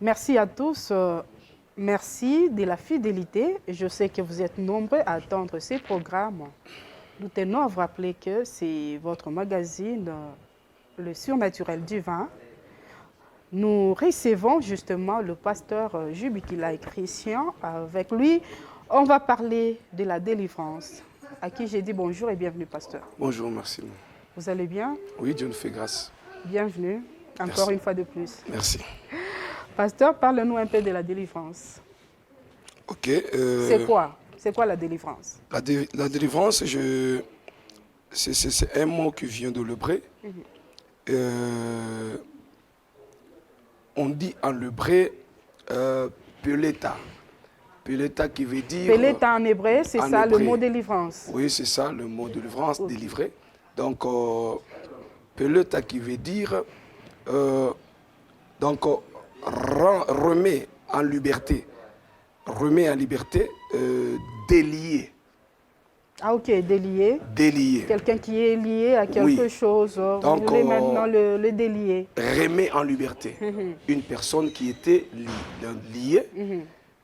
Merci à tous. Merci de la fidélité. Je sais que vous êtes nombreux à attendre ces programmes. Nous tenons à vous rappeler que c'est votre magazine, Le Surnaturel Divin. Nous recevons justement le pasteur Jubikila et Christian. Avec lui, on va parler de la délivrance. À qui j'ai dit bonjour et bienvenue, pasteur. Bonjour, merci. Vous allez bien? Oui, Dieu nous fait grâce. Bienvenue, encore Merci. une fois de plus. Merci. Pasteur, parle-nous un peu de la délivrance. Ok. C'est quoi? C'est quoi la délivrance? La délivrance, c'est un mot qui vient de l'hébreu. On dit en hébreu peleta. Peleta qui veut dire... Peleta en hébreu, c'est ça hébreu. le mot délivrance. Oui, c'est ça le mot délivrance, délivrer. Donc, peleta qui veut dire... remet en liberté. Remet en liberté, délier. Ah ok, délier. Délier. Quelqu'un qui est lié à quelque chose. Donc, vous voulez maintenant le délier. Remet en liberté. Une personne qui était liée.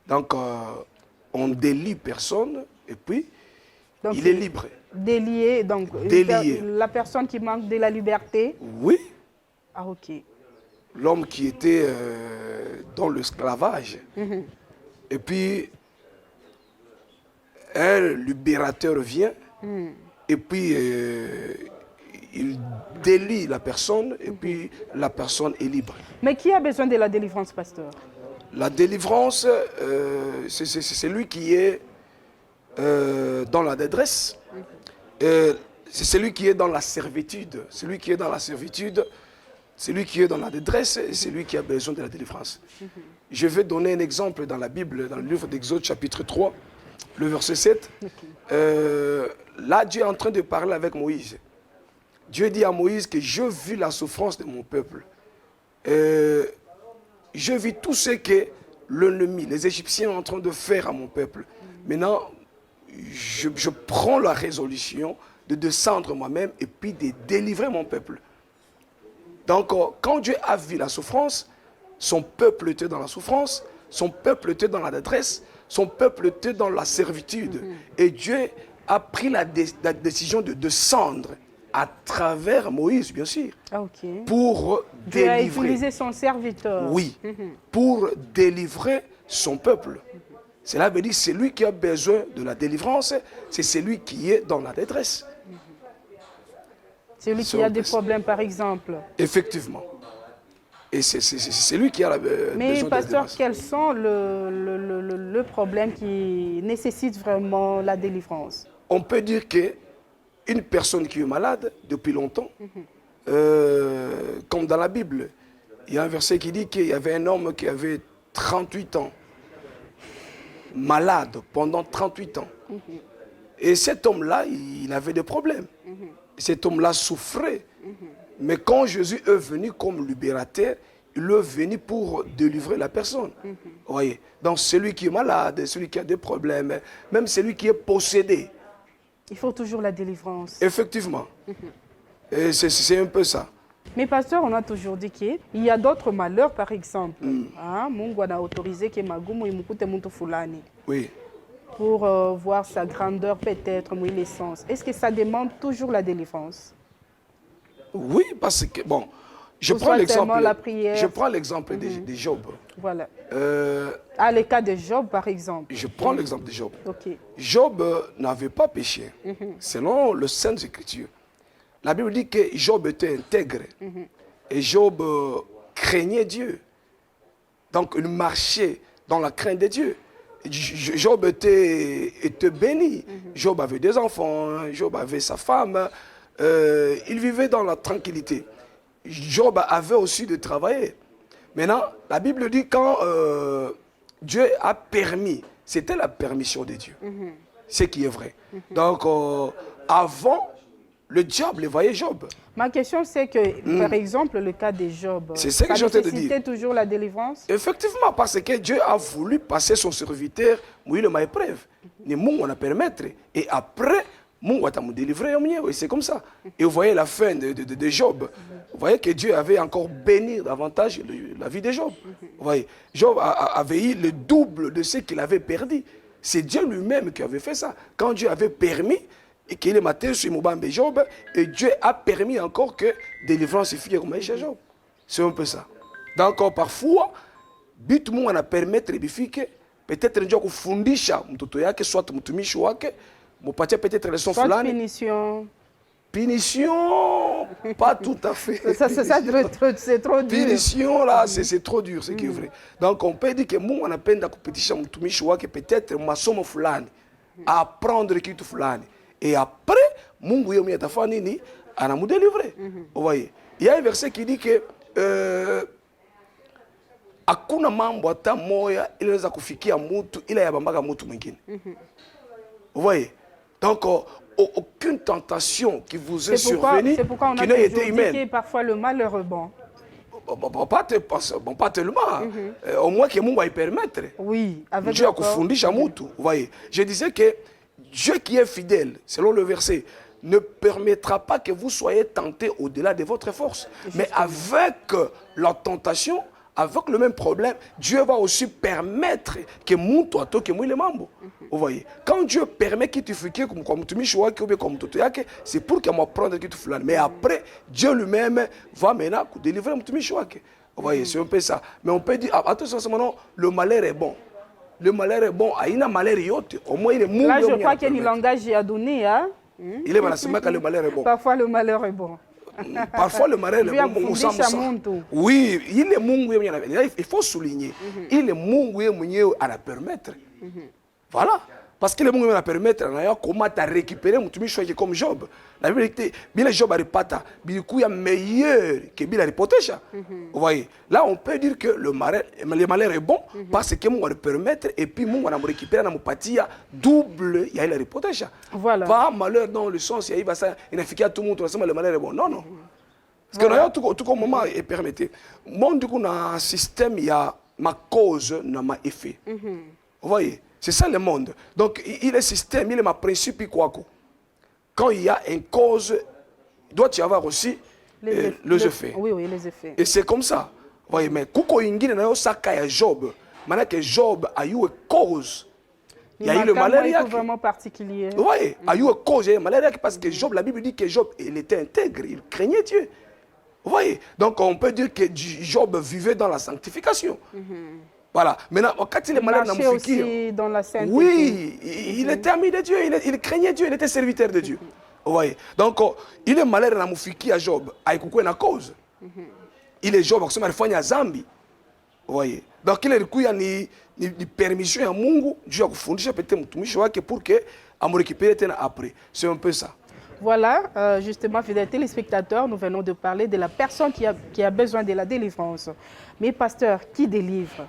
Donc, on délie personne et puis Donc, il est libre. Délier, donc Délier. la personne qui manque de la liberté. Oui. Ah ok. L'homme qui était dans l'esclavage. Et puis, un libérateur vient et puis il délie la personne et puis la personne est libre. Mais qui a besoin de la délivrance, pasteur? La délivrance, c'est celui qui est dans la détresse. C'est celui qui est dans la servitude. Celui qui est dans la servitude, celui qui est dans la détresse, c'est lui qui a besoin de la délivrance. Je vais donner un exemple dans la Bible, dans le livre d'Exode chapitre 3, le verset 7. Là, Dieu est en train de parler avec Moïse. Dieu dit à Moïse que je vis la souffrance de mon peuple. Je vis tout ce que l'ennemi, les Égyptiens sont en train de faire à mon peuple. Maintenant, je prends la résolution de descendre moi-même et puis de délivrer mon peuple. Donc, quand Dieu a vu la souffrance, son peuple était dans la souffrance, son peuple était dans la détresse, son peuple était dans la servitude. Et Dieu a pris la décision de descendre à travers Moïse, bien sûr, pour Dieu délivrer. a utilisé son serviteur. Oui, pour délivrer son peuple. Cela veut dire c'est lui qui a besoin de la délivrance, c'est celui qui est dans la détresse. Celui qui a des problèmes, par exemple. Effectivement. Et c'est lui qui a besoin Mais, de pasteur, délivrance. quels sont le problème qui nécessite vraiment la délivrance? On peut dire qu'une personne qui est malade depuis longtemps, comme dans la Bible, il y a un verset qui dit qu'il y avait un homme qui avait 38 ans, malade pendant 38 ans. Et cet homme-là, il avait des problèmes. Cet homme-là souffrait. Mais quand Jésus est venu comme libérateur, il est venu pour délivrer la personne. Voyez. Donc celui qui est malade, celui qui a des problèmes, même celui qui est possédé. Il faut toujours la délivrance. Effectivement. Et c'est un peu ça. Mais pasteur, on a toujours dit qu'il y a d'autres malheurs, par exemple. Mungu a autorisé que magumu imukute muntu fulani. Oui. Pour voir sa grandeur peut-être, l'essence. Est-ce que ça demande toujours la délivrance? Oui, parce que, bon, je prends l'exemple de Job. Voilà. Le cas de Job, par exemple. Je prends l'exemple de Job. Okay. Job n'avait pas péché, selon le Saintes Écritures. La Bible dit que Job était intègre. Et Job craignait Dieu. Donc, il marchait dans la crainte de Dieu. Job était béni. Job avait des enfants, Job avait sa femme. Il vivait dans la tranquillité. Job avait aussi de travailler. Maintenant, la Bible dit quand Dieu a permis, c'était la permission de Dieu. Ce qui est vrai. Donc, avant, le diable voyait Job. Ma question, c'est que, par exemple, le cas de Job, c'est ce que ça nécessitait toujours la délivrance? Effectivement, parce que Dieu a voulu passer son serviteur, mouiller le épreuve. Ni on a permettre. Et après, Mungu atamudélivrer, c'est comme ça. Et vous voyez la fin de Job. Vous voyez que Dieu avait encore béni davantage la vie de Job. Vous voyez, Job avait eu le double de ce qu'il avait perdu. C'est Dieu lui-même qui avait fait ça. Quand Dieu avait permis, et qu'il est matin sur Moubambe Job, et Dieu a permis encore que délivrance se fasse comme chez Job. C'est un peu ça. Donc parfois, but Mungu anapermettre bifike, peut-être ndio kufundisha mtoto yake, soit mtumishi wake, mupatia peut-être leçon soit fulani. punition. Punition, pas tout à fait. C'est trop dur. Punition, là, c'est trop dur, c'est qui est vrai. Donc, on peut dire que Mungu anapenda kupitisha mtumishi wake peut-être masomo fulani, apprendre kitu fulani. Et après, Mungu yeye mwenyewe atafanya nini? Anamudélivrer. Vous voyez? Il y a un verset qui dit que hakuna mambo hata moya ile inaweza kufikia mtu ila yabambaga mtu mwingine. Vous voyez? Donc, aucune tentation qui vous est survenue qui n'a été humaine. Parfois le malheur est bon. Pas tellement. Au moins que Mungu va y permettre. Oui, avec Dieu a kufundisha mutu. Vous voyez? Je disais que Dieu qui est fidèle, selon le verset, ne permettra pas que vous soyez tentés au-delà de votre force. Mais avec la tentation, avec le même problème, Dieu va aussi permettre que mon toi, que moi les membres. Vous voyez, quand Dieu permet qu'il te fique comme tu m'y comme tout c'est pour qu'il m'apprenne que tu fais. Mais après, Dieu lui-même va maintenant délivrer mon tu m'y Vous voyez, c'est un peu ça. Mais on peut dire, attention, maintenant, le malheur est bon. Le malheur est bon. Il y a un malheur yote. Au moins, il est là, je crois qu'il y a un langage à donner. Hein? Il est mal que le malheur est bon. Parfois, le malheur est bon. Parfois, le malheur est bon. Oui, il est Mungu. Il faut souligner. Il est Mungu à la permettre. Voilà. Parce que le Mungu à la permettre, comment tu as récupéré mon tumiche comme Job. La Bible dit que Job a répété, il est meilleur que Bill a répété. Vous voyez, là on peut dire que le malheur est bon parce que Mungu va le permettre et puis Mungu va récupérer dans patia double, il y a la répété. Voilà. Pas malheur dans le sens, il y a fait tout le monde, le malheur est bon. Non, non. Parce que voilà. Tout comme moment est permetté. Moi, du coup, dans un système, il y a ma cause, ma effet. Vous voyez, c'est ça le monde. Donc, il est système, il est ma principe, quoi. Quand il y a une cause, il doit y avoir aussi les effets. Oui, oui, les effets. Et c'est comme ça. Vous voyez, mais kuko ingine na yo saka ya Job. Maintenant que Job a eu une cause. Il y a eu le malheur. Vraiment particulier. Oui, il y a eu une cause, il y a eu le malheur parce que Job, la Bible dit que Job, il était intègre, il craignait Dieu. Vous voyez, donc on peut dire que Job vivait dans la sanctification. Voilà. Maintenant, quand il est malade, aussi dans la sainteté. Oui, il était ami de Dieu, il craignait Dieu, il était serviteur de Dieu. Vous voyez. Donc, il est malade dans Moufiki à Job, à une cause. Il est Job, parce qu'il fait Zambi. Vous voyez. Donc, il est ni permission à Mungu, Dieu a fondé peut-être pour que à me récupérer après. C'est un peu ça. Voilà, justement, fidèles téléspectateurs, nous venons de parler de la personne qui a besoin de la délivrance. Mais pasteur, qui délivre?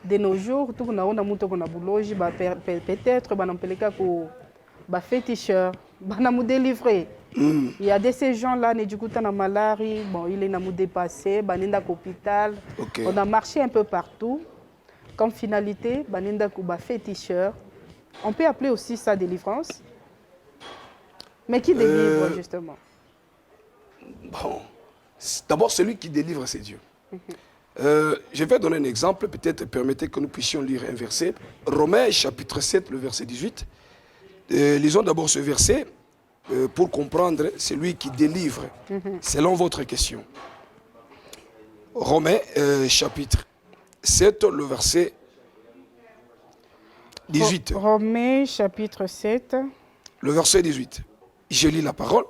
De nos jours, tout le monde a peut-être féticheur, nous délivrer. Il y a de ces gens-là, du coup, na malaria, bon, il est nous dépassé, à l'hôpital. On a marché un peu partout. Comme finalité, féticheur. On peut appeler aussi ça délivrance. Mais qui délivre, justement? Bon, d'abord, celui qui délivre, c'est Dieu. Je vais donner un exemple, peut-être permettez que nous puissions lire un verset. Romains chapitre 7, le verset 18. Lisons d'abord ce verset pour comprendre celui qui délivre, selon votre question. Romains chapitre 7, le verset 18. Romains chapitre 7. Le verset 18. Je lis la parole.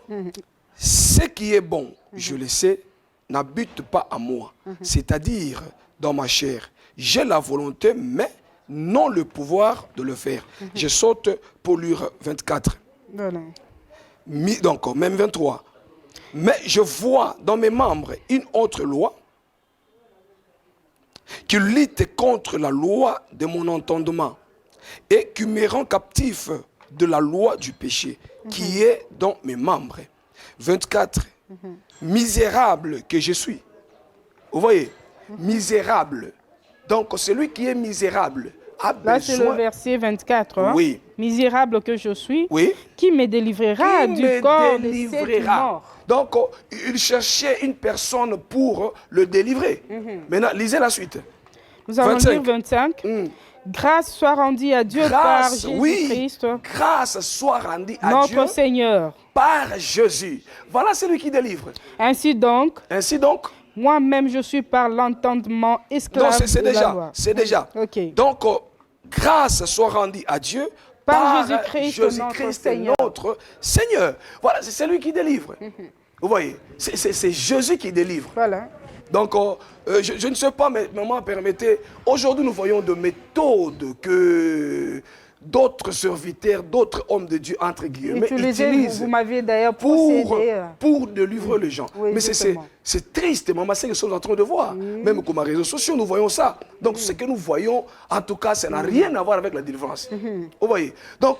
Ce qui est bon, je le sais, n'habite pas à moi, c'est-à-dire dans ma chair. J'ai la volonté, mais non le pouvoir de le faire. Je saute pour lire 24. Voilà. Donc, même 23. Mais je vois dans mes membres une autre loi qui lutte contre la loi de mon entendement et qui me rend captif de la loi du péché qui est dans mes membres. 24. Misérable que je suis. Vous voyez, misérable. Donc, celui qui est misérable, a Là, c'est le besoin... verset 24. Hein? Oui. Misérable que je suis, Oui. qui me délivrera Qui du me corps de cette délivrera. mort? Donc, il cherchait une personne pour le délivrer. Maintenant, lisez la suite. Nous allons 25. lire 25. Mm. Grâce soit rendue à Dieu par Jésus-Christ, grâce soit rendue à notre Dieu Seigneur. par Jésus. Voilà celui qui délivre. Ainsi donc, moi-même je suis par l'entendement esclave de la loi. C'est déjà. Okay. Donc, grâce soit rendue à Dieu par Jésus-Christ, notre Seigneur. Voilà, c'est celui qui délivre. Vous voyez, c'est Jésus qui délivre. Voilà. Donc, je ne sais pas, mais maman, permettez, aujourd'hui nous voyons des méthodes que d'autres serviteurs, d'autres hommes de Dieu, entre guillemets, utilisent vous m'aviez d'ailleurs pour délivrer les gens. Oui, mais c'est triste, maman, c'est ce que nous sommes en train de voir. Même comme les réseaux sociaux, nous voyons ça. Donc, ce que nous voyons, en tout cas, ça n'a rien à voir avec la délivrance. Vous voyez. Donc,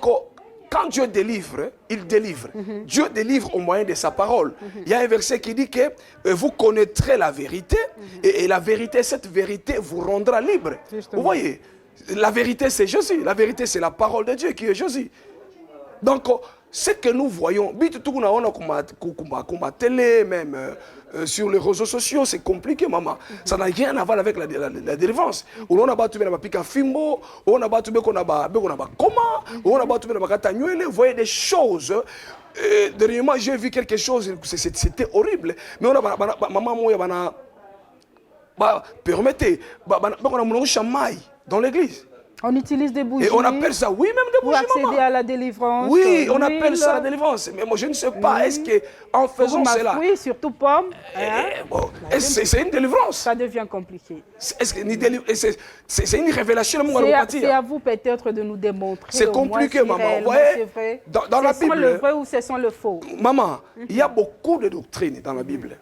quand Dieu délivre, il délivre. Dieu délivre au moyen de sa parole. Il y a un verset qui dit que vous connaîtrez la vérité et la vérité, cette vérité vous rendra libre. Justement. Vous voyez, la vérité c'est Jésus. La vérité c'est la parole de Dieu qui est Jésus. Donc, ce que nous voyons, comme à télé, même sur les réseaux sociaux, c'est compliqué, maman. Ça n'a rien à voir avec la délivrance. On a battu un fimbo, on a battu un comment, on a battu un vous voyez des choses. Dernièrement, j'ai vu quelque chose, c'était horrible. Mais on a maman, permettez, on a mon chamaille dans l'église. On utilise des bougies. Et on appelle ça, oui, même des bougies, pour accéder à la délivrance. Oui, on appelle ça la délivrance. Mais moi, je ne sais pas, est-ce qu'en faisant cela... Oui, surtout pomme. C'est une délivrance. Ça devient compliqué. C'est une révélation. C'est à vous peut-être de nous démontrer. C'est compliqué, maman. Ouais, dans la Bible... Ce sont le vrai ou ce sont le faux. Maman, il y a beaucoup de doctrines dans la Bible.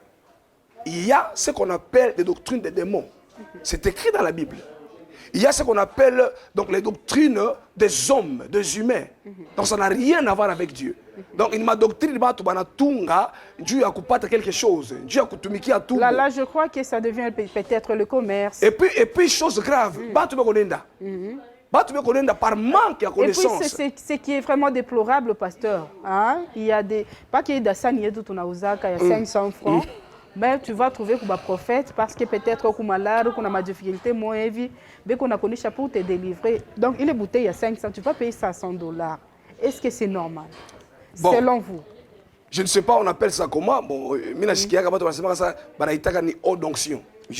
Il y a ce qu'on appelle des doctrines des démons. C'est écrit dans la Bible. Il y a ce qu'on appelle donc les doctrines des hommes, des humains. Donc ça n'a rien à voir avec Dieu. Donc il m'a doctrine Dieu a coupé quelque chose. Dieu a coupé à tout. Là, je crois que ça devient peut-être le commerce. Et puis chose grave, par manque de connaissance. Et puis ce qui est vraiment déplorable, pasteur. Hein? Il y a des pas qu'il y ait des il y a 500 francs. Mais tu vas trouver comme un prophète parce que peut-être qu'on a malade, qu'on a ma difficulté, moi, mais qu'on a connu pour te délivrer. Donc, il est bouteille à 500, tu vas payer ça à $100. Est-ce que c'est normal? Bon, selon vous? Je ne sais pas, on appelle ça comment. Bon, je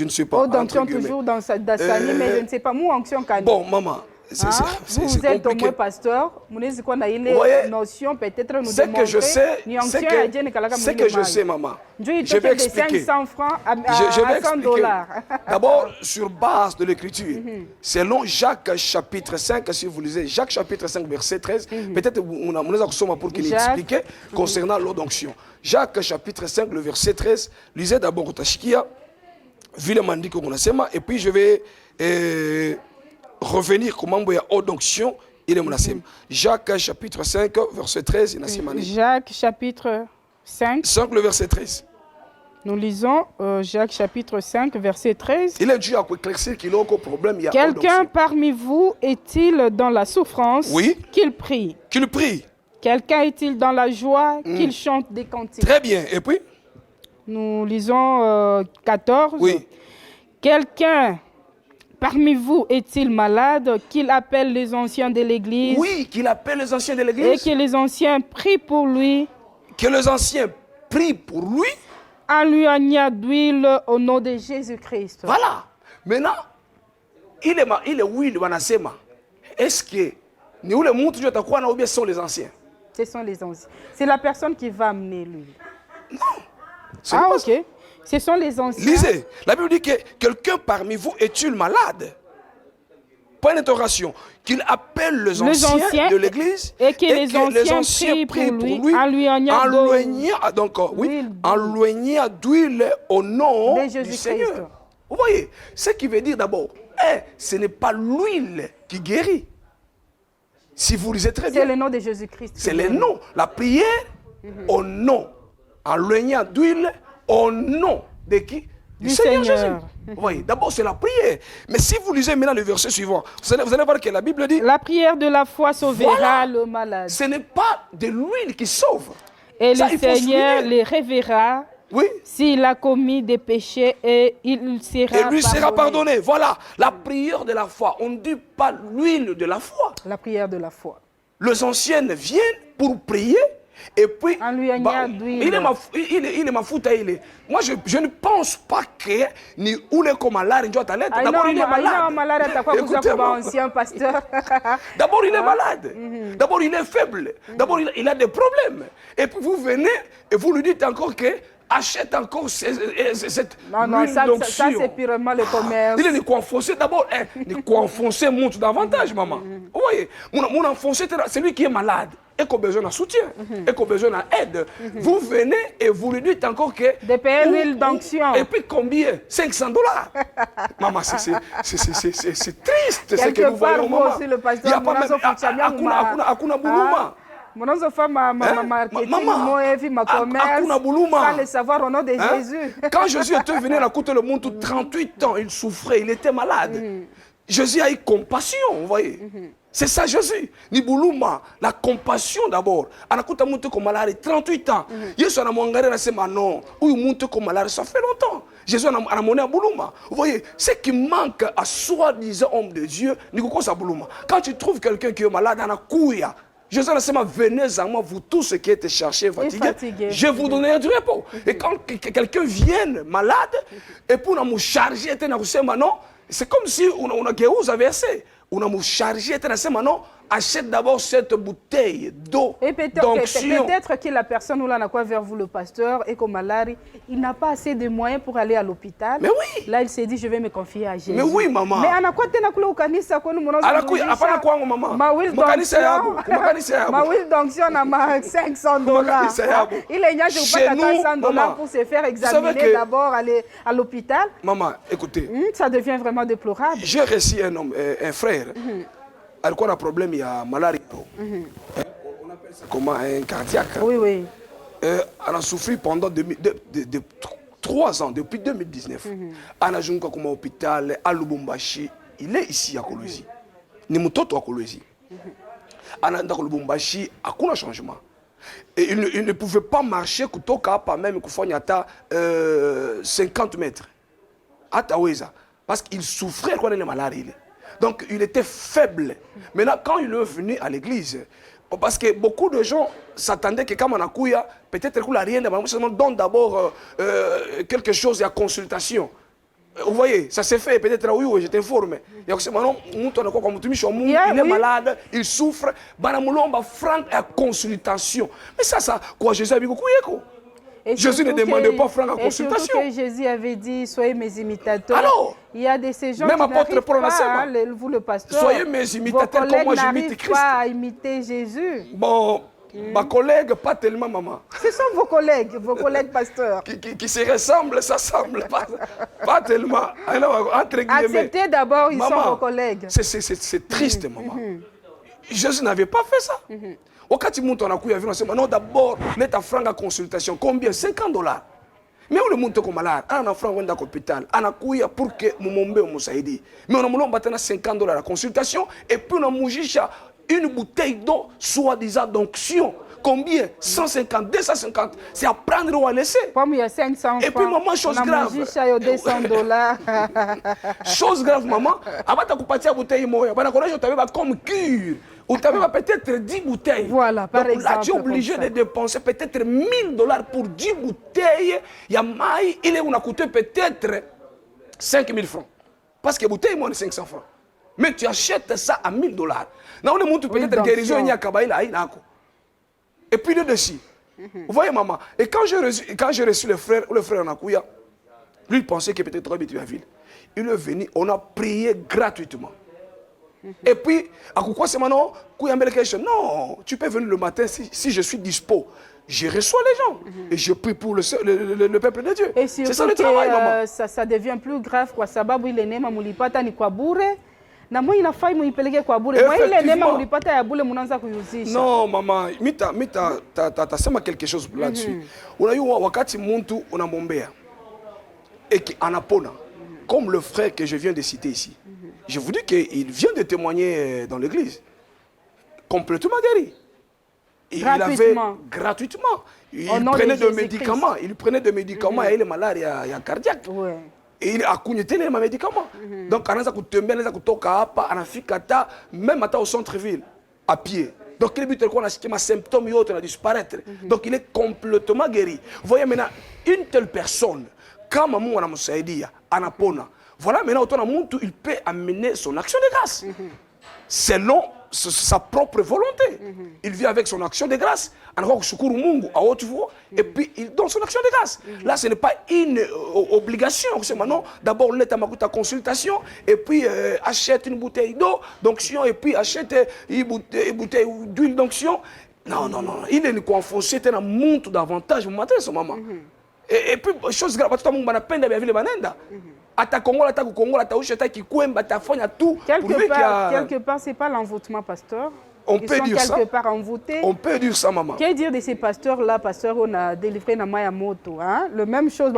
ne sais pas. Onction toujours dans sa mais je ne sais pas. Moi, onction quand bon, maman. Vous êtes au moins pasteur, vous avez une notion, peut-être nous ce que je sais, ce que je sais, maman, je vais expliquer. 500 francs à $100. D'abord, sur base de l'écriture, selon Jacques chapitre 5, si vous lisez Jacques chapitre 5, verset 13, peut-être on a pour qu'il explique concernant l'eau d'onction. Jacques chapitre 5, le verset 13, lisez d'abord Tashikia, vu le mandat qu'on a, et puis je vais revenir comment il y a eau d'onction, il est menacé. Jacques chapitre 5, verset 13, il est Jacques chapitre 5. 5, le verset 13. Nous lisons Jacques chapitre 5, verset 13. Il est dû à éclaircir qu'il y a aucun problème. Quelqu'un parmi vous est-il dans la souffrance? Oui. Qu'il prie. Qu'il prie. Quelqu'un est-il dans la joie? Qu'il chante des cantiques. Très bien. Et puis? Nous lisons 14. Oui. Quelqu'un parmi vous est-il malade? Qu'il appelle les anciens de l'église. Oui, qu'il appelle les anciens de l'église. Et que les anciens prient pour lui. Que les anciens prient pour lui. En lui éloignant d'huile au nom de Jésus-Christ. Voilà. Maintenant, il est oui, le Banasema. Est-ce que nous le montre de quoi ou bien ce sont les anciens? Ce sont les anciens. C'est la personne qui va amener l'huile. Non. Ah, ok. Ce sont les anciens. Lisez. La Bible dit que quelqu'un parmi vous est-il malade? Point d'interrogation. Qu'il appelle les anciens de l'église et que les anciens prient pour lui en lui éloignant d'huile au nom du Seigneur. Vous voyez, ce qui veut dire d'abord, ce n'est pas l'huile qui guérit. Si vous lisez très bien. C'est le nom de Jésus-Christ. C'est le nom. La prière au nom. En éloignant d'huile au nom de qui? du Seigneur Jésus. Vous voyez, d'abord c'est la prière. Mais si vous lisez maintenant le verset suivant, vous allez voir que la Bible dit... La prière de la foi sauvera voilà, le malade. Ce n'est pas de l'huile qui sauve. Et ça, le Seigneur les reverra. Oui. S'il a commis des péchés, et il sera et lui sera pardonné. Voilà, la prière de la foi. On ne dit pas l'huile de la foi. La prière de la foi. Les anciens viennent pour prier. Et puis, il est ma faute. Moi, je ne pense pas que ni où les comme malade doit aller. D'abord, il est malade. D'abord, il est malade. D'abord, il est faible. D'abord, il a des problèmes. Et puis, vous venez et vous lui dites encore que achète encore cette non, ça c'est purement le commerce. Il est enfoncé d'abord. Il enfoncé monte davantage, maman. Vous voyez, mon enfoncé, c'est lui qui est malade. Et qu'on a besoin de soutien, et qu'on a besoin d'aide. Vous venez et vous lui dites encore que... De payer l'huile d'onction. Et puis combien? 500 $. Maman, c'est triste ce que nous voyons, maman. Aussi, le pasteur, il n'y a pas même... Akuna Buluma. Mon enfant fait ma marketing, ma commerce, sans le savoir au nom de Jésus. Quand Jésus était venu à côté le monde, 38 ans, il souffrait, il était malade. Jésus a eu compassion, vous voyez. C'est ça Jésus. Nibuluma, la compassion d'abord. Anakuta monte comme malade 38 ans. Yesu ana mongare na sema non. Ou monte comme malade ça fait longtemps. Jésus ana moné à Buluma. Vous voyez, ce qui manque à soi-disant homme de Dieu, ni quoi ça Buluma. Quand tu trouves quelqu'un qui est malade, ana kuya. Jésus a dit, venez à moi, vous tous ceux qui êtes cherchés, fatigués, je vous donnerai du repos. Et quand quelqu'un vient malade, et puis on a me chargé, c'est comme si on a versé. On a me chargé, achète d'abord cette bouteille d'eau. Et peut-être que la personne où l'on a quoi vers vous, le pasteur, et comme malade, il n'a pas assez de moyens pour aller à l'hôpital. Mais oui. Là, il s'est dit, je vais me confier à Jésus. Mais oui, maman. Mais on a quoi au kanisa quoi nous maman. Ma huile d'onction à 500 $. Il est a pas 100 $ pour se faire examiner d'abord aller à l'hôpital. Maman, écoutez. Ça devient vraiment déplorable. J'ai reçu un frère. On a un problème, il y a malaria. On appelle ça comment? Un cardiaque. Oui. On a souffert pendant 3 ans, depuis 2019. On a joué comme hôpital à Lubumbashi. Il est ici à Kolwezi. Ni mutoto à Kolwezi. On a dans Lubumbashi, aucun changement. Et il ne pouvait pas marcher kutoka pas même kufanya 50 mètres. À Taweza. Parce qu'il souffrait quand il est malade. Donc, il était faible. Maintenant, quand il est venu à l'église, parce que beaucoup de gens s'attendaient que quand on a couillé, peut-être qu'il n'a rien de mal, donne d'abord quelque chose à consultation. Vous voyez, ça s'est fait, peut-être oui, je t'informe. Il est malade, il souffre, il a franc à consultation. Mais ça, quoi, Jésus a dit quoi? Jésus ne demandait pas franc à consultation. Que Jésus avait dit, soyez mes imitateurs. Alors, il y a de ces gens même qui n'arrivent pas, vous le pasteur, soyez mes imitateurs comme moi j'imite Christ. Pas à imiter Jésus. Bon, ma collègue, pas tellement maman. Ce sont vos collègues pasteurs. Qui se ressemblent, ça semble pas tellement. Entre guillemets. Acceptez d'abord, ils sont vos collègues. C'est triste, maman. Jésus n'avait pas fait ça. Quand tu montes en a couille, non, d'abord, mets ta franc à consultation. Combien? 50 $. Mais on le monte comme malade. On a franc à l'hôpital. On a couille pour que mon mombe me saide. Mais on a mon 50 $ à consultation. Et puis on a mangé une bouteille d'eau, soi-disant d'onction. Combien? 150, 250. C'est à prendre ou à laisser. Comme il y a 500 francs. Et puis maman, chose grave. 200 $. Chose grave, maman. Avant de couper la bouteille, tu avais comme cure. Ou tu avais peut-être 10 bouteilles. Voilà, par exemple. Là, tu es obligé de dépenser peut-être 1 000 $ pour 10 bouteilles. Il a coûté peut-être 5 000 francs. Parce que la bouteille, c'est 500 francs. Mais tu achètes ça à 1 000 $. Là, on est monté peut-être guérison, il y a Kabaïla. Et puis, dessus. Vous voyez, maman. Et quand j'ai reçu le frère Nakouya, lui, il pensait que peut-être habitué à la ville. Il est venu, on a prié gratuitement. Et puis, à quoi c'est maintenant? Non, tu peux venir le matin si je suis dispo. Je reçois les gens et je prie pour le peuple de Dieu. C'est ça le travail, maman. Ça devient plus grave. Quoi. Sababu il est né, mamulipata ni kwa bure. Na moi inafai muipeleke kwa bure. Moi il est né, mamulipata ya bure munaanza kuyuzisha. Non, maman, tasema quelque chose là-dessus. Unajua wakati mtu unamwombea. et qui en apona, comme le frère que je viens de citer ici. Je vous dis qu'il vient de témoigner dans l'église, complètement guéri. Il avait gratuitement. Il prenait des médicaments. Il prenait des médicaments et il est malade, il y a cardiaque. Ouais. Et il a cogné les médicaments. Donc, on a même au centre-ville, à pied. Donc, il y a symptômes qui disparaître. Donc, il est complètement guéri. Vous voyez maintenant, une telle personne, quand Mamou Anamoussaïdia, Anapona, voilà maintenant, il peut amener son action de grâce. Selon sa propre volonté. Il vit avec son action de grâce. Et puis il donne son action de grâce. Là, ce n'est pas une obligation. Maintenant, d'abord, on est à ma consultation et puis achète une bouteille d'eau d'onction et puis achète une bouteille d'huile d'onction. Non, non, non. Il est une confonction, il monte davantage. Son maman. Et puis, chose grave, tout le monde a peine de vivre les manenda. Quelque part, ce n'est pas l'envoûtement, pasteur. On peut dire ça. Quelque part envoûtés. On peut dire ça, maman. Qu'est-ce dire de ces pasteurs-là, pasteur, on a délivré Namaya Moto, hein? Le même chose,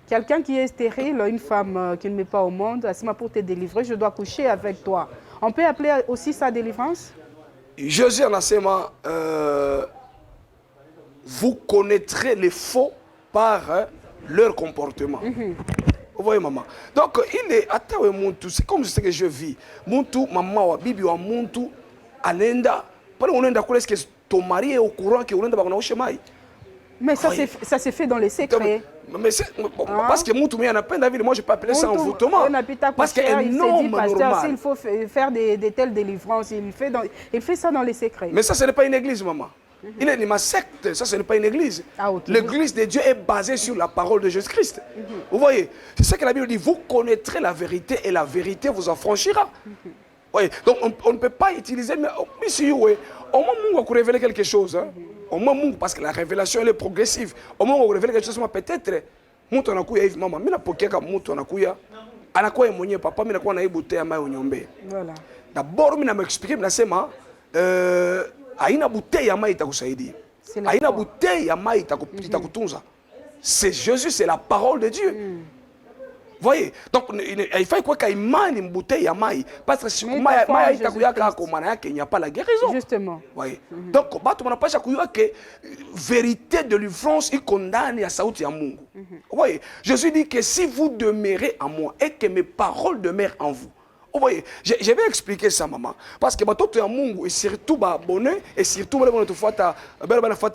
quelqu'un qui est stérile, une femme qui ne met pas au monde, Asima, pour te délivrer, je dois coucher avec toi. On peut appeler aussi ça délivrance? Jésus en Asema, vous connaîtrez les faux par leur comportement. Vous voyez, maman. Donc, il est attaché Muntu. C'est comme ce que je vis. Muntu, maman, bibi, wa Muntu, Anenda. Pendant qu'on est est-ce que ton mari est au courant que on est au chemin? Mais ça s'est fait dans les secrets. Mais parce que Muntu, il y a peine d'avis. Moi, je ne peux pas appeler ça envoûtement. Parce qu'un homme normal. S'il faut faire de telles délivrances, il fait ça dans les secrets. Mais ça, ce n'est pas une église, maman. Il est une secte, ça ce n'est pas une église. L'église de Dieu est basée sur la parole de Jésus-Christ. Vous voyez, c'est ça que la Bible dit, vous connaîtrez la vérité et la vérité vous affranchira. Voyez, donc on ne peut pas utiliser, mais si au moment où on révèle quelque chose, hein, au moment où, parce que la révélation elle est progressive, au moment où on révèle quelque chose, peut-être, mtu anakuya hivi mama, mimi napokea kama mtu anakuya mwenyewe papa, mimi nakuwa na hii bouteille ya maji unyombe. Voilà. D'abord mimi namexpliquer, mimi nasema haina bouteille ya mai itakusaidia. Haina bouteille ya mai itakutunza. C'est Jésus, c'est la parole de Dieu. Voyez, donc il faut quoi qu'il manie une bouteille ya mai parce que si mai itakuyaka kwa maana yake il n'y a pas la guérison. Justement. Voyez. Donc batu wanapasha kujua que vérité de l'ivraie il condamne ya sauti ya Mungu. Voyez, Jésus dit que si vous demeurez en moi et que mes paroles demeurent en vous. Vous voyez, je vais expliquer ça, maman. Parce que tout est Mungu et surtout abonné et surtout la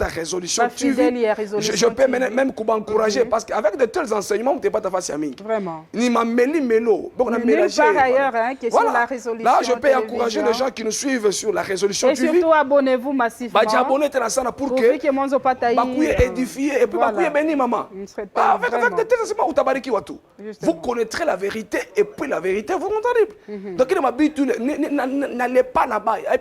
résolution. Je peux même encourager parce qu'avec de tels enseignements, vous n'êtes pas ta face à mine. Vraiment. Ni ma méli mélo. Par ailleurs, question de la résolution. Là, je peux encourager les gens qui nous suivent sur la résolution du vie. Et surtout, abonnez-vous massivement. Abonnez-vous pour que vous édifiez et puis vous béni, maman. Avec de tels enseignements, vous connaîtrez la vérité et puis la vérité vous rendra libre. Donc il m'a dit n'allez pas là-bas. Il ne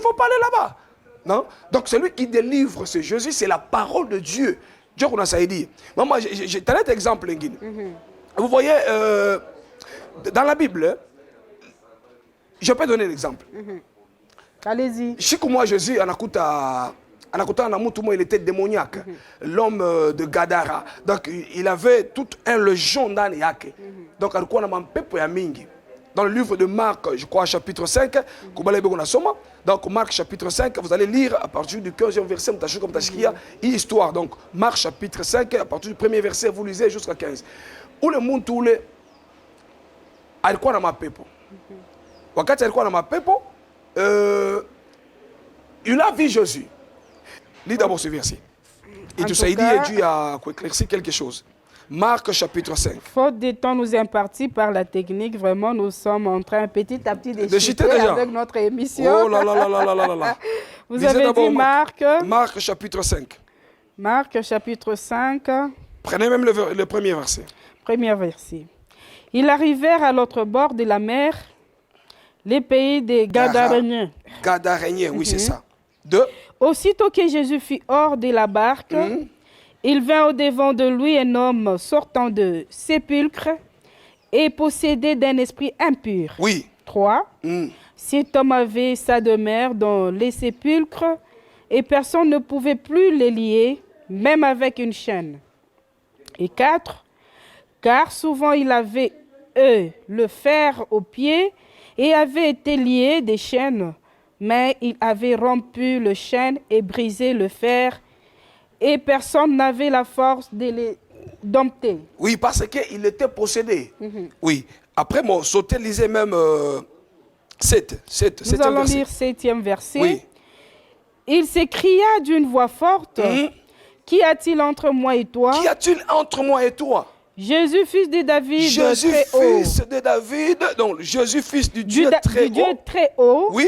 faut pas aller là-bas. Non? Donc celui qui délivre c'est Jésus, c'est la parole de Dieu. Dieu qu'on a ça dit. Maman, j'ai un exemple. Vous voyez, dans la Bible, je peux donner l'exemple. Allez-y. Si moi Jésus en écoute il était démoniaque, l'homme de Gadara. Donc il avait tout un légion dans les yake. Donc dans le livre de Marc, je crois, chapitre 5, donc Marc chapitre 5, vous allez lire à partir du 15e verset, une histoire. Donc Marc chapitre 5, à partir du premier verset, vous lisez jusqu'à 15. Où le monde tout le alikuwa na mapepo. Wakati alikuwa na mapepo, il a vu Jésus. Lis d'abord ce verset. Et tu sais, Dieu a éclairci quelque chose. Marc chapitre 5. Faute de temps nous imparti par la technique, vraiment nous sommes en train petit à petit de chuter avec notre émission. Oh là là là là là là là. Vous avez dit Marc. Marc chapitre 5. Marc chapitre 5. Prenez même le premier verset. Premier verset. Ils arrivèrent à l'autre bord de la mer, les pays des Gadaréniens. Gadaréniens, oui c'est ça. Aussitôt que Jésus fut hors de la barque, il vint au-devant de lui un homme sortant de sépulcre et possédé d'un esprit impur. Oui. 3. Cet homme avait sa demeure dans les sépulcres et personne ne pouvait plus les lier, même avec une chaîne. Et 4, car souvent il avait le fer aux pieds et avait été lié des chaînes, mais il avait rompu le chêne et brisé le fer, et personne n'avait la force de les dompter. Oui, parce qu'il était possédé. Oui. Après, mon sauté lisait même 7. Nous allons lire 7e verset. Oui. Il s'écria d'une voix forte, Qu'y a-t-il entre moi et toi? Qu'y a-t-il entre moi et toi? Jésus, fils de David, Jésus, très haut. fils de David, donc Jésus, fils du Dieu très haut. Dieu très haut. Oui.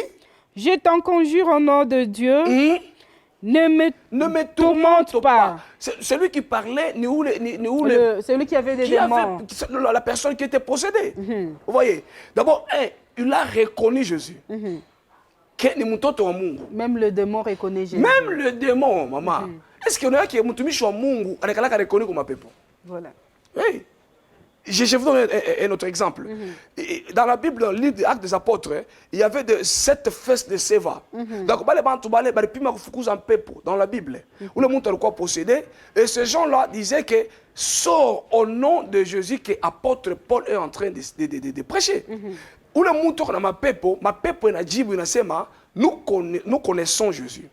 Je t'en conjure au nom de Dieu, ne me tourmente pas. Celui qui parlait, celui qui avait des démons. La personne qui était possédée. Vous voyez? D'abord, il a reconnu Jésus. Même le démon reconnaît Jésus. Même le démon, maman. Est-ce qu'il y en a qui est reconnu comme un peuple? Voilà. Oui. Je vous donne un autre exemple. Dans la Bible, dans le livre des Actes des Apôtres, il y avait 7 fesses de Séva. Donc, dans la Bible, où le monde a possédé, et ces gens-là disaient que sort au nom de Jésus que l'apôtre Paul est en train de prêcher. Où le monde a ma pepo na jibu inasema, nous connaissons Jésus.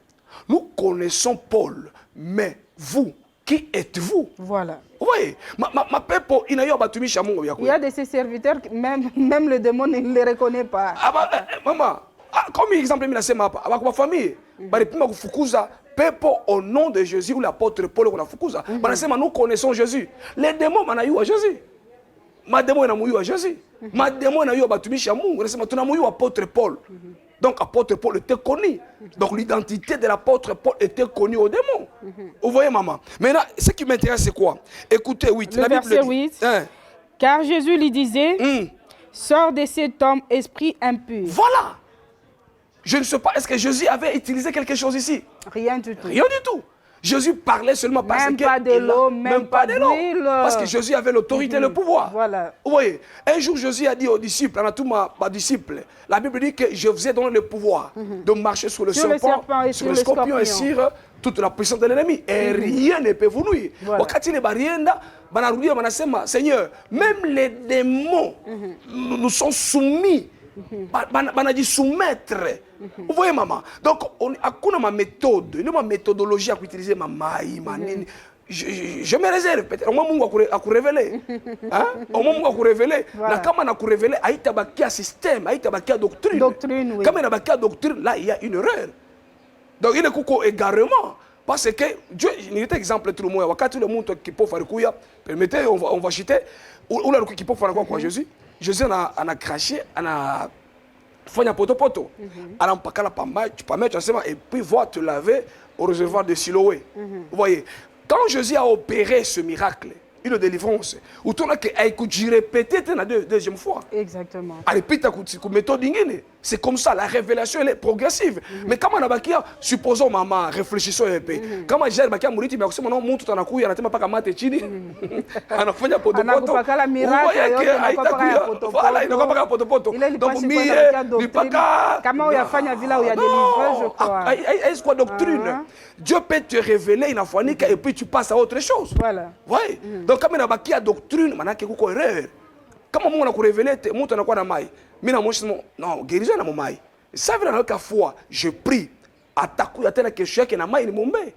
Nous connaissons Paul, mais vous, qui êtes-vous? Voilà. Oui, ma pepo, il y a de ces serviteurs, même le démon ne les reconnaît pas. Maman, comme exemple, il y a ma famille, pepo au nom de Jésus ou l'apôtre Paul, nous connaissons Jésus. Les démons, on a eu à Jésus. Ma démon, on a eu à Jésus. Ma démon, on a eu à Batumisha Mungu, on a eu à l'apôtre Paul. Donc, l'apôtre Paul était connu. Donc, l'identité de l'apôtre Paul était connue aux démons. Vous voyez, maman? Maintenant, ce qui m'intéresse, c'est quoi? Écoutez, 8. Le verset 8. Car Jésus lui disait, sors de cet homme, esprit impur. Voilà. Je ne sais pas, est-ce que Jésus avait utilisé quelque chose ici? Rien du tout. Rien du tout. Jésus parlait seulement parce que... Pas de l'eau, même pas de l'eau. Parce que Jésus avait l'autorité et le pouvoir. Voilà. Vous voyez, un jour Jésus a dit aux disciples, à tous mes disciples, la Bible dit que je vous ai donné le pouvoir de marcher sur le serpent, sur le scorpion et sur toute la puissance de l'ennemi. Et rien ne peut vous nuire. Wakati le barienda, banarudia banasema, Seigneur, même les démons nous sont soumis. Banadi soumettre. Vous voyez, maman? Donc, on a ma méthode, une méthodologie à utiliser ma maille, ma nini. Je me réserve peut-être. Au moment où on révéler. Au moment où on révéler. La caméra a révéler, il y a un système, il y a une doctrine. Doctrine, oui. Comme il y a une doctrine, là, il y a une erreur. Donc, il y a un égarement. Parce que Dieu, il y a un exemple tout le monde. Quand tout le monde qui peut faire couille, permettez, on va chuter. Ou là, qui peut faire quoi, Jésus? Jésus a craché, a fait poto. Et puis va te laver au réservoir de Siloé. Vous voyez, quand Jésus a opéré ce miracle, une délivrance, ou tu as répété la deuxième fois. Exactement. C'est comme ça, la révélation elle est progressive. Mais comment on a supposons maman, réfléchissons un peu. Comment j'ai dit que mon nom monte dans la couille, on n'a pas qu'à chini. On a fait un poto. On a pas la miracle. Voilà, il n'a pas poto poto. Il est passé comment il a fait la villa où il y a délivré, je crois. Est-ce quoi doctrine? Dieu peut te révéler une fois et puis tu passes à autre chose. Voilà. Oui. Donc comme on a la doctrine, on a quelque erreur. Comment on a révélé, on a quoi dans maille? Non, guérison dans mon maille. Ça veut dire qu'à fois, je prie. Attaque, à que je suis maille, mon bé.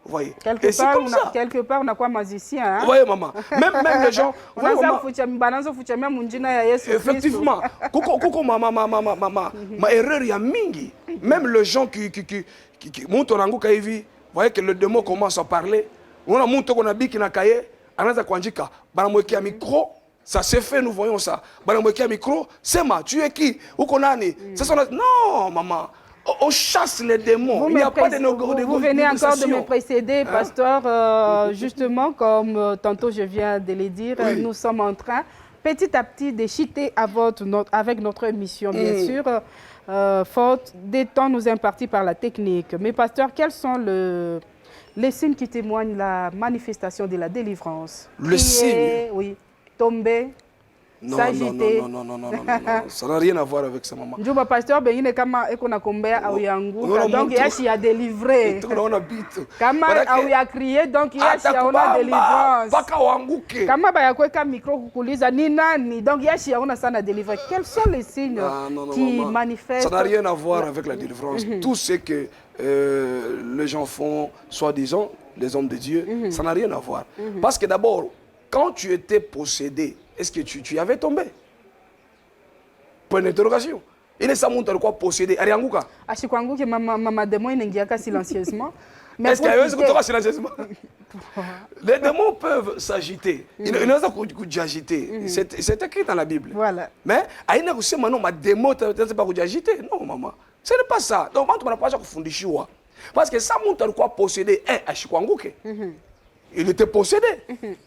Vous voyez? Quelque part, on a quoi magicien? Vous voyez, maman? Même les gens. Effectivement. Coucou, ma erreur, il y a mingi. Même les gens qui montent en ango kaivi, vous voyez que le démon commence à parler. On a monté qu'on a biki na kaye, anaza kwanjika, banamwekea micro. Ça s'est fait, nous voyons ça. Banamwekea micro, c'est ma, tu es qui? Ou qu'on a ni? Non, maman. On chasse les démons. Il n'y a pas de vous venez encore de me précéder, pasteur. Justement, comme tantôt je viens de le dire, nous sommes en train, petit à petit, de chuter avec notre mission, bien sûr. Faute des temps nous impartis par la technique. Mais pasteur, quels sont les signes qui témoignent la manifestation de la délivrance? Le signe? Oui, tomber. Non, s'agiter. non, ça n'a rien à voir avec ça, maman. Njuba pasteur bengine kama eko na kombea au yanguka donc yashi ya délivrer. Kama au ya crier donc yashi ya ona délivrance. Paka wanguke. Kama ba yakweka micro kukuliza ni nani donc yashi ya ona sana délivrer. Quels sont les signes qui manifestent? Ça n'a rien à voir avec la délivrance. Tout ce que les gens font, soi-disant, les hommes de Dieu, ça n'a rien à voir. Parce que d'abord, quand tu étais possédé, est-ce que tu y avais tombé? Point d'interrogation. Il est ça montre quoi possédé. Arianguka. Ashikwanguke mama démon inengiaka silencieusement. Mais est-ce qu'il y a ce que tu as silencieusement? Les démons peuvent s'agiter. Ils ne peuvent pas agiter. C'est écrit dans la Bible. Voilà. Mais à une époque, maintenant, ma démon ne peut pas agiter. Non, maman. Ce n'est pas ça. Donc, on ne peut pas faire. Parce que ça montre quoi posséder. Ashikwanguke. Il était possédé.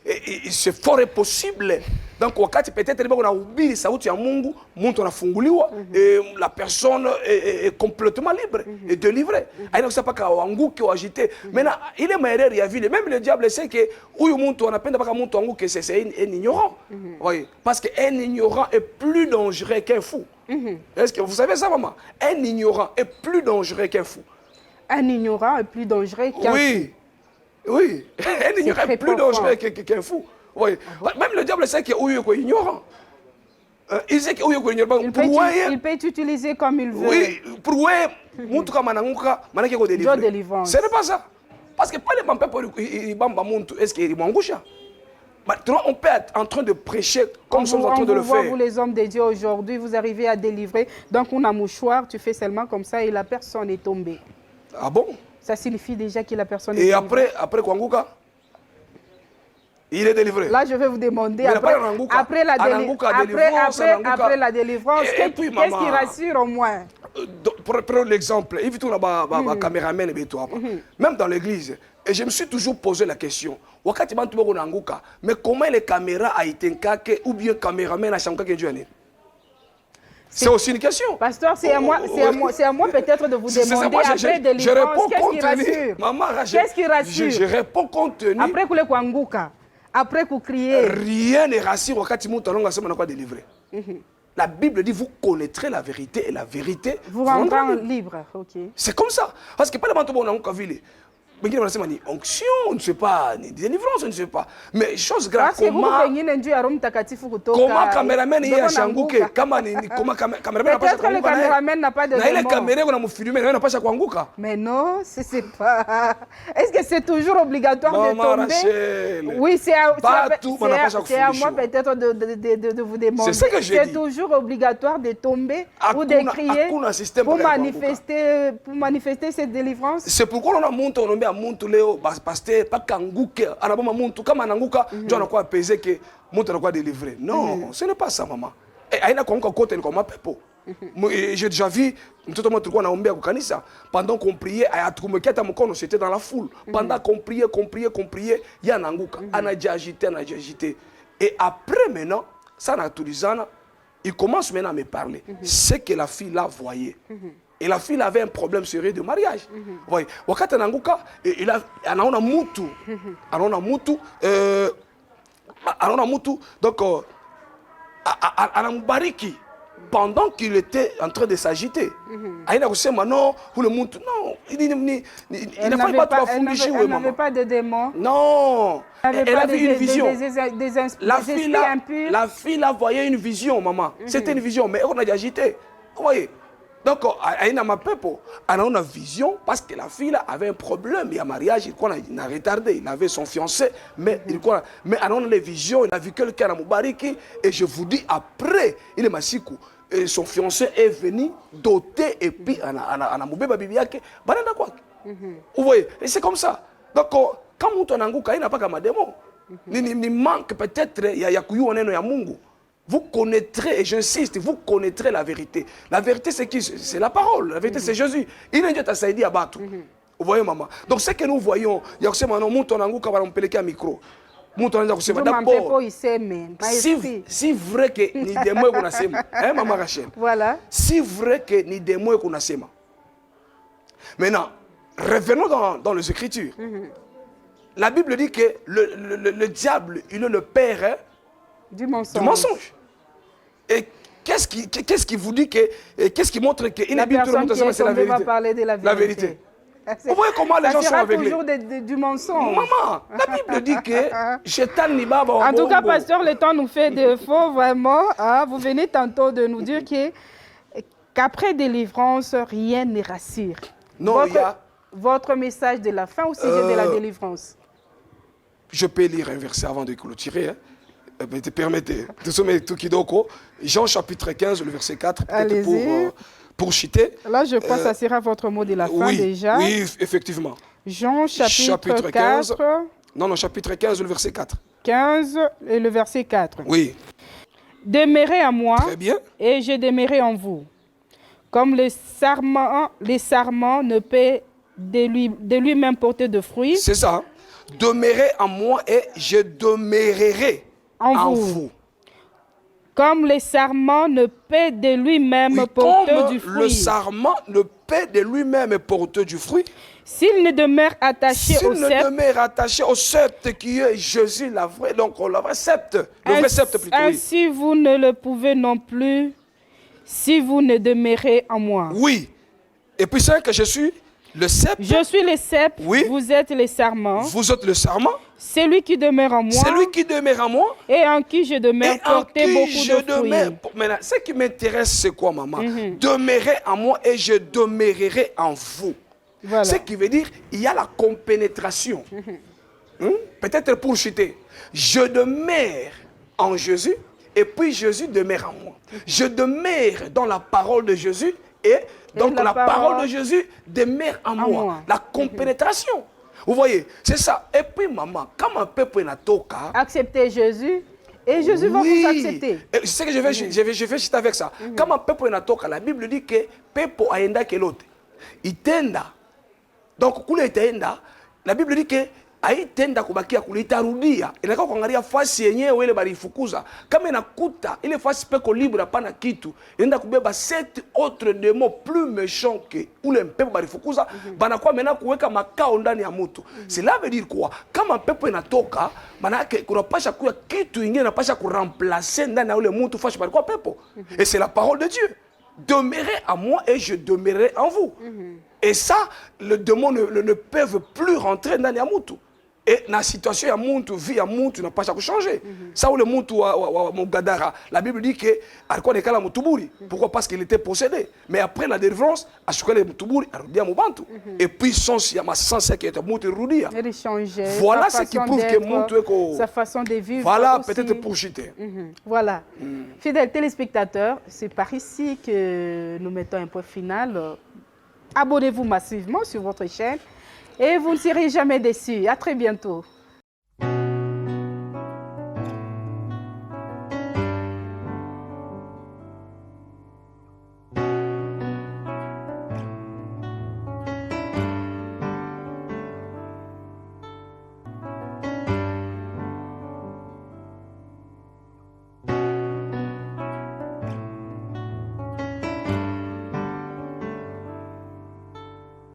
Et c'est fort et possible. Donc, wakati peut-être on a oublié sauti ya Mungu, mtu anafunguliwa et la personne est complètement libre et délivrée. Aina kusema paka wanguke ou agité. Maintenant, il est meilleur ya vile. Même le diable sait que huyu mtu anapenda paka mtu wanguke, c'est un ignorant. Oui, parce que un ignorant est plus dangereux qu'un fou. Est-ce que vous savez ça, maman? Un ignorant est plus dangereux qu'un fou. Un ignorant est plus dangereux qu'un fou. Oui, un ignorant est plus dangereux qu'un fou. Oui. Même le diable sait qu'il est ignorant. Il sait qu'il est ignorant. Il peut être utilisé comme il veut. Oui, pour délivrance. Ce n'est pas ça. Parce que pas les gens est-ce qu'il est on peut être en train de prêcher comme nous sommes en train de le faire. Vous les hommes de Dieu aujourd'hui, vous arrivez à délivrer. Donc on a un mouchoir, tu fais seulement comme ça et la personne est tombée. Ah bon? Ça signifie déjà que la personne est tombée. Et après Kwanguka, il est délivré. Là, je vais vous demander, après la délivrance, qu'est-ce qui rassure au moins? Prenons l'exemple, caméraman même dans l'église, et je me suis toujours posé la question, mais comment les caméras a été ou bien caméraman a changé Dieu? C'est aussi une question. Pasteur, c'est à moi peut-être de vous demander après délivrance, qu'est-ce qui rassure? Maman, qu'est-ce qui rassure? Je réponds compte tenu. Après que le Kwanguka, après que vous criez. Rien ne rassure wakati mtu anonga sema nakuwa délivré. La Bible dit vous connaîtrez la vérité et la vérité vous rendra libre. Okay. C'est comme ça. Parce que pas les gens qui ont vu. Mais on a ni onction, on ne sait pas, ni délivrance, on ne sait pas. Mais chose grave, comment caméraman est à Shanguke, comment caméraman n'a pas peut-être que le caméraman n'a pas de démon. Il caméraman n'a filmé, il n'a pas Shanguka. Mais non, c'est pas. Est-ce que c'est toujours obligatoire de tomber? Rachel. Oui, c'est à moi peut-être de vous demander. C'est ce que j'ai dit. C'est toujours obligatoire de tomber ou de crier pour manifester cette délivrance. C'est pourquoi on a monté muntu leo pasteur pas kanguke anaboma muntu kama ananguka ndio anakuwa pesé que muntu anakuwa délivré. Non, ce n'est pas ça maman. Et aina konka kote ni kama pepo. J'ai déjà vu mtoto mmoja tulikuwa naombea kwa kanisa pendant qu'on priait ayatumeketa mkono c'était dans la foule pendant qu'on priait ya ananguka anajiagité et après maintenant ça natulizana il commence maintenant à me parler c'est que la fille là voyait. Et la fille avait un problème sérieux de mariage. Oui. Wakati ananguka, il a anaona mutu. Anaona mutu. Donc anambariki pendant qu'il était en train de s'agiter. Aina kusema non, pour le mutu non, il n'a pas de fondation. Elle n'avait pas de démon. Non. Elle avait une vision. La fille a voyé une vision, maman. C'était une vision, mais on a agité. Vous voyez? Donc, elle a une vision parce que la fille avait un problème. Il y a un mariage, il a retardé. Il avait son fiancé, mais elle a les visions. Il a vu quelqu'un à Moubariki. Et je vous dis, après, il est Massikou. Et son fiancé est venu doter et puis elle a Moubeba Bibiake. Vous voyez? Et c'est comme ça. Donc, quand on a il n'a pas comme démon. Il manque peut-être, il y a Kuyou ya Mungu. Vous connaîtrez, et j'insiste, vous connaîtrez la vérité. La vérité, c'est qui? C'est la parole. La vérité, c'est Jésus. Il est Dieu t'a saïdi à battre. Vous voyez, maman? Donc, ce que nous voyons, il y a aussi maintenant, mon ton angou, on peut un micro. Mon ton angou, d'abord, si vrai que ni des mots qu'on a séma, hein, maman Rachel? Voilà. Si vrai que ni des mots qu'on a séma. Maintenant, revenons dans les Écritures. La Bible dit que le diable, il est le père du mensonge. Et qu'est-ce qui vous dit que, qu'est-ce qui montre qu'une La Bible, tout le personne monde qui est c'est la tombée va vérité? parler de la vérité. La vérité. Vous voyez comment les gens sont Ça aveuglés? sera toujours du mensonge. Maman, la Bible dit que Shetan ni baba En tout cas, bongo. pasteur, le temps nous fait défaut, vraiment. Hein. Vous venez tantôt de nous dire qu'après délivrance, rien ne rassure. Non, il y a... Votre message de la fin au sujet de la délivrance. Je peux lire un verset avant de clôturer. Hein. Mais te permettez. Jean chapitre 15, le verset 4, peut-être pour citer. Là, je crois que ça sera votre mot de la fin déjà. Oui, effectivement. Jean chapitre 15. Non, chapitre 15, le verset 4. 15 et le verset 4. Oui. Demeurez en moi. Très bien. Et je demeurerai en vous. Comme les sarments ne paient de lui-même porter de fruits. C'est ça. Demeurez en moi et je demeurerai en vous. Comme le sarment ne paie de lui-même porteur du fruit. Le sarment ne paie de lui-même porteur du fruit. S'il ne demeure attaché au sceptre. S'il ne demeure attaché au sceptre qui est Jésus, la vraie, donc le vrai sceptre. Le vrai sceptre plutôt. Ainsi vous ne le pouvez non plus si vous ne demeurez en moi. Oui. Et puis c'est que je suis le sceptre. Je suis le sceptre. Oui. Vous êtes les sarments. Vous êtes le sarment. Celui qui demeure en moi. Celui qui demeure en moi. Et en qui je demeure porter beaucoup de fruits. Maintenant, ce qui m'intéresse, c'est quoi, maman? Demeurez en moi et je demeurerai en vous. Voilà. Ce qui veut dire, il y a la compénétration. Peut-être pour chuter. Je demeure en Jésus et puis Jésus demeure en moi. Je demeure dans la parole de Jésus et donc la parole de Jésus demeure en moi. La compénétration. Vous voyez, c'est ça. Et puis maman, comme un peuple n'a toka, acceptez Jésus et Jésus va vous accepter. Et c'est que je vais chuter avec ça. Comme un peuple n'a toka, la Bible dit que peuple aenda que l'autre. Itenda. Donc kule itaenda, la Bible dit que aitenda kubakia kule itarudia. Inaka kuangalia fasi yenyewe ile balifukuza. Kama inakuta ile fasi peko libre hapana kitu, inaenda kubeba 7 autres démons plus méchants que ule mpepo balifukuza, banakuwa mena kuweka makao ndani ya mtu. Cela veut dire quoi? Kama pepo inatoka, manake kunapasha kuwa kitu ingine inapasha kuremplacer ndani ya ule mtu fasi balikuwa pepo. Et c'est la parole de Dieu. Demeurez en moi et je demeurerai en vous. Et ça, les démons ne peuvent plus rentrer dans les moutou. Et dans la situation, il y a moutou, vie, il y a moutou, n'a pas changer. Ça, où le moutou, Mogadara, la Bible dit que, pourquoi? Parce qu'il était possédé. Mais après la délivrance, à ce que les moutouburi, il Moubantu. Et puis, il y a ma sens qui était moutou Roudia. Voilà ce qui prouve que moutou est sa façon de vivre. Voilà, peut-être pour jeter. Voilà. Fidèles téléspectateurs, c'est par ici que nous mettons un point final. Abonnez-vous massivement sur votre chaîne et vous ne serez jamais déçus. À très bientôt.